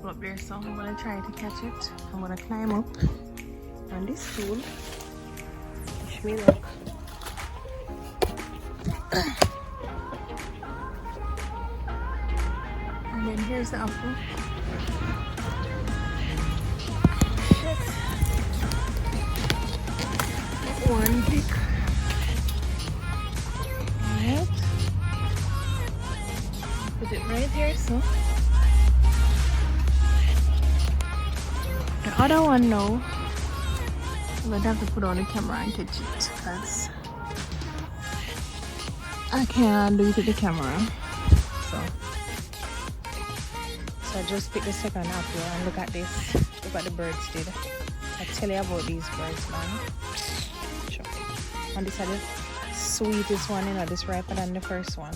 apple up there, so I'm gonna try to catch it. I'm gonna climb up on this stool. Wish me luck. And then here's the apple. Shit. One pick. Alright. Put it right here, so. The other one now, I'm gonna have to put on the camera and catch it because I can't do it with the camera. So I just picked the second apple and look at this. Look what the birds did. I tell you about these birds, man. Sure. And this is the sweetest one, you know, this riper than the first one.